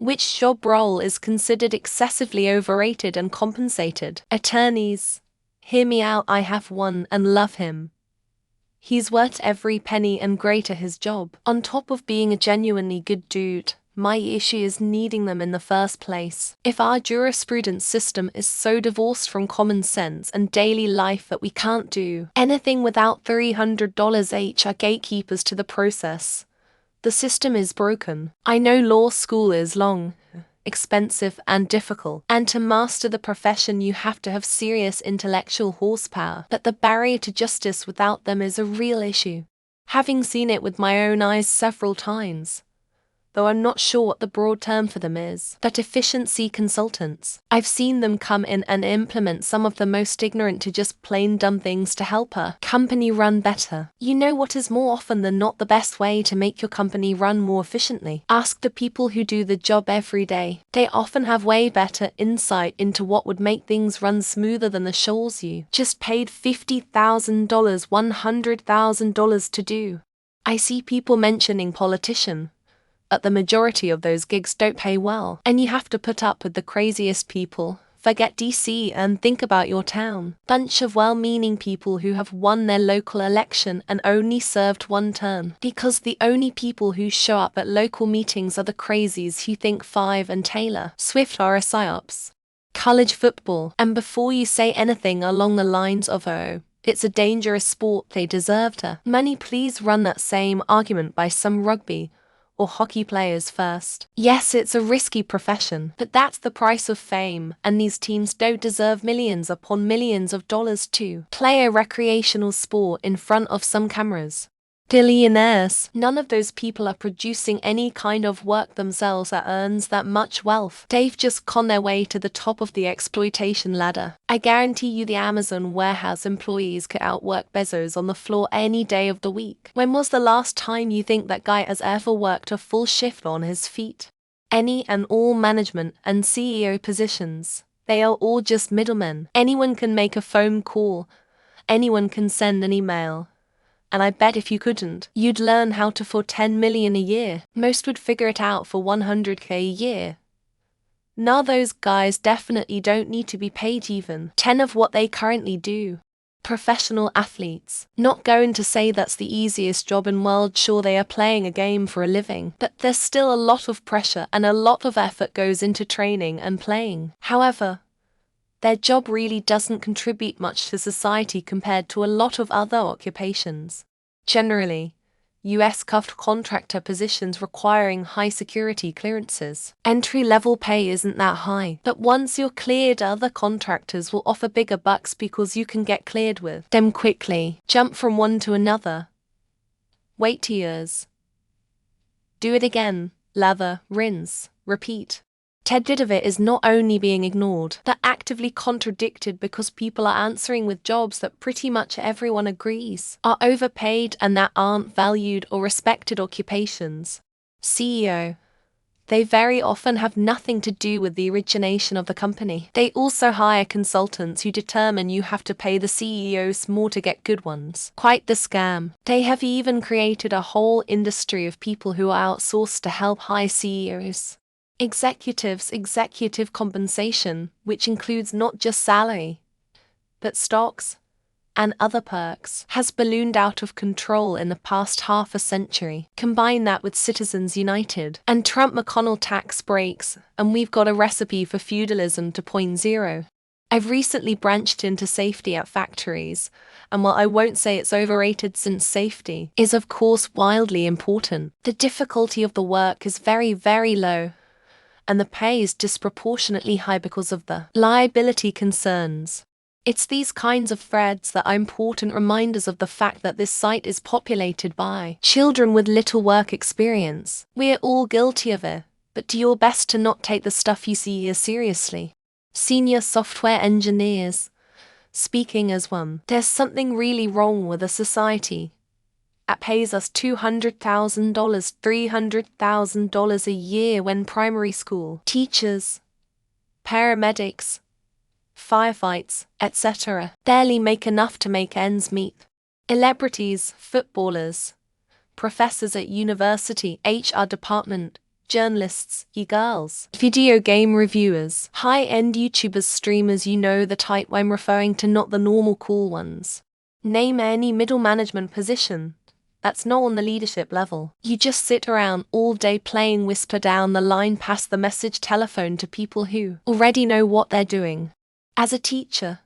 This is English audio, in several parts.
Which job role is considered excessively overrated and compensated? Attorneys. Hear me out, I have one and love him. He's worth every penny and great at his job. On top of being a genuinely good dude, my issue is needing them in the first place. If our jurisprudence system is so divorced from common sense and daily life that we can't do anything without $300 each are gatekeepers to the process, the system is broken. I know law school is long, expensive and difficult, and to master the profession you have to have serious intellectual horsepower, but the barrier to justice without them is a real issue. Having seen it with my own eyes several times, though I'm not sure what the broad term for them is, but efficiency consultants. I've seen them come in and implement some of the most ignorant to just plain dumb things to help a company run better. You know what is more often than not the best way to make your company run more efficiently? Ask the people who do the job every day. They often have way better insight into what would make things run smoother than the shoals you just paid $50,000, $100,000 to do. I see people mentioning politician, but the majority of those gigs don't pay well, and you have to put up with the craziest people. Forget DC and think about your town. Bunch of well-meaning people who have won their local election and only served one term, because the only people who show up at local meetings are the crazies who think Five and Taylor Swift are a psyops. College football, and before you say anything along the lines of "oh, it's a dangerous sport, they deserve to money," please run that same argument by some rugby or hockey players first. Yes, it's a risky profession, but that's the price of fame, and these teams don't deserve millions upon millions of dollars to play a recreational sport in front of some cameras. Billionaires. None of those people are producing any kind of work themselves that earns that much wealth. They've just con their way to the top of the exploitation ladder. I guarantee you the Amazon warehouse employees could outwork Bezos on the floor any day of the week. When was the last time you think that guy has ever worked a full shift on his feet? Any and all management and CEO positions, they are all just middlemen. Anyone can make a phone call. Anyone can send an email. And I bet if you couldn't, you'd learn how to for $10 million a year. Most would figure it out for $100K a year. Now those guys definitely don't need to be paid even 10 of what they currently do. Professional athletes. Not going to say that's the easiest job in world, sure they are playing a game for a living, but there's still a lot of pressure and a lot of effort goes into training and playing. However, their job really doesn't contribute much to society compared to a lot of other occupations. Generally, US cuffed contractor positions requiring high security clearances. Entry-level pay isn't that high, but once you're cleared, other contractors will offer bigger bucks because you can get cleared with them quickly. Jump from one to another. Wait 2 years. Do it again. Lather, rinse, repeat. Ted bit of it is not only being ignored, but actively contradicted because people are answering with jobs that pretty much everyone agrees are overpaid and that aren't valued or respected occupations. CEO. They very often have nothing to do with the origination of the company. They also hire consultants who determine you have to pay the CEOs more to get good ones. Quite the scam. They have even created a whole industry of people who are outsourced to help hire CEOs. Executives' executive compensation, which includes not just salary, but stocks and other perks, has ballooned out of control in the past half a century. Combine that with Citizens United and Trump-McConnell tax breaks, and we've got a recipe for feudalism 2.0. I've recently branched into safety at factories, and while I won't say it's overrated since safety is of course wildly important, the difficulty of the work is very, very low, and the pay is disproportionately high because of the liability concerns. It's these kinds of threads that are important reminders of the fact that this site is populated by children with little work experience. We're all guilty of it, but do your best to not take the stuff you see here seriously. Senior software engineers. Speaking as one, there's something really wrong with a society that pays us $200,000, $300,000 a year when primary school teachers, paramedics, firefights, etc. barely make enough to make ends meet. Celebrities, footballers, professors at university, HR department, journalists, e-girls, video game reviewers, high-end YouTubers, streamers, you know the type I'm referring to, not the normal cool ones. Name any middle management position that's not on the leadership level. You just sit around all day playing whisper down the line past the message telephone to people who already know what they're doing. As a teacher,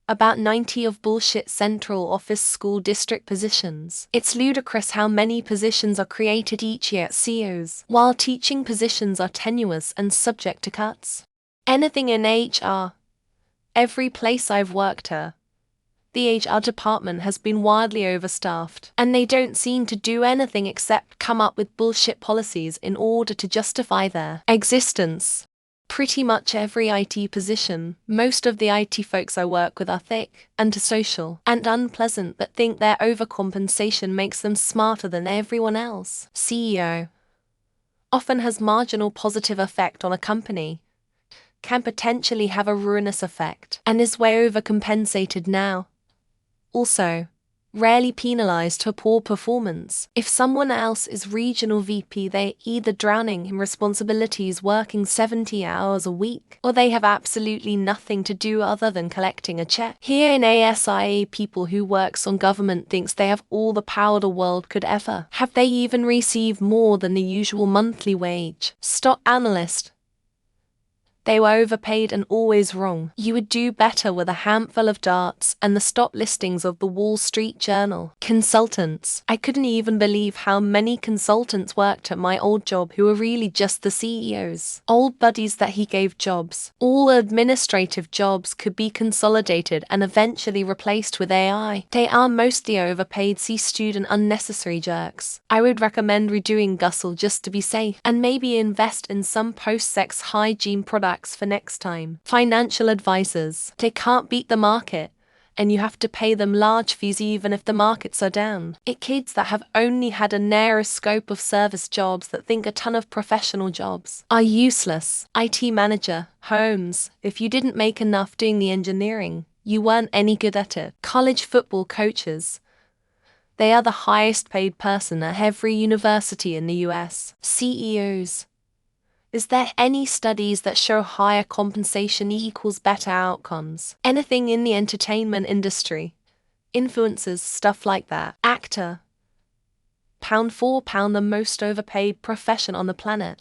about 90 of bullshit central office school district positions. It's ludicrous how many positions are created each year at CEOs, while teaching positions are tenuous and subject to cuts. Anything in HR. Every place I've worked at, the HR department has been wildly overstaffed, and they don't seem to do anything except come up with bullshit policies in order to justify their existence. Pretty much every IT position, most of the IT folks I work with are thick, antisocial, and unpleasant, but think their overcompensation makes them smarter than everyone else. CEO often has marginal positive effect on a company, can potentially have a ruinous effect, and is way overcompensated now. Also, rarely penalized for poor performance. If someone else is regional VP, they're either drowning in responsibilities working 70 hours a week, or they have absolutely nothing to do other than collecting a check. Here in ASIA, people who works on government thinks they have all the power the world could ever have. They even receive more than the usual monthly wage. Stock analyst. They were overpaid and always wrong. You would do better with a handful of darts and the stock listings of the Wall Street Journal. Consultants. I couldn't even believe how many consultants worked at my old job who were really just the CEOs. Old buddies that he gave jobs. All administrative jobs could be consolidated and eventually replaced with AI. They are mostly overpaid C-student unnecessary jerks. I would recommend redoing Gussel just to be safe, and maybe invest in some post-sex hygiene products for next time. Financial advisors. They can't beat the market, and you have to pay them large fees even if the markets are down. Kids that have only had a narrow scope of service jobs that think a ton of professional jobs are useless. IT manager. Homes. If you didn't make enough doing the engineering, you weren't any good at it. College football coaches. They are the highest paid person at every university in the US. CEOs. Is there any studies that show higher compensation equals better outcomes? Anything in the entertainment industry, influencers, stuff like that. Actor. £4 the most overpaid profession on the planet.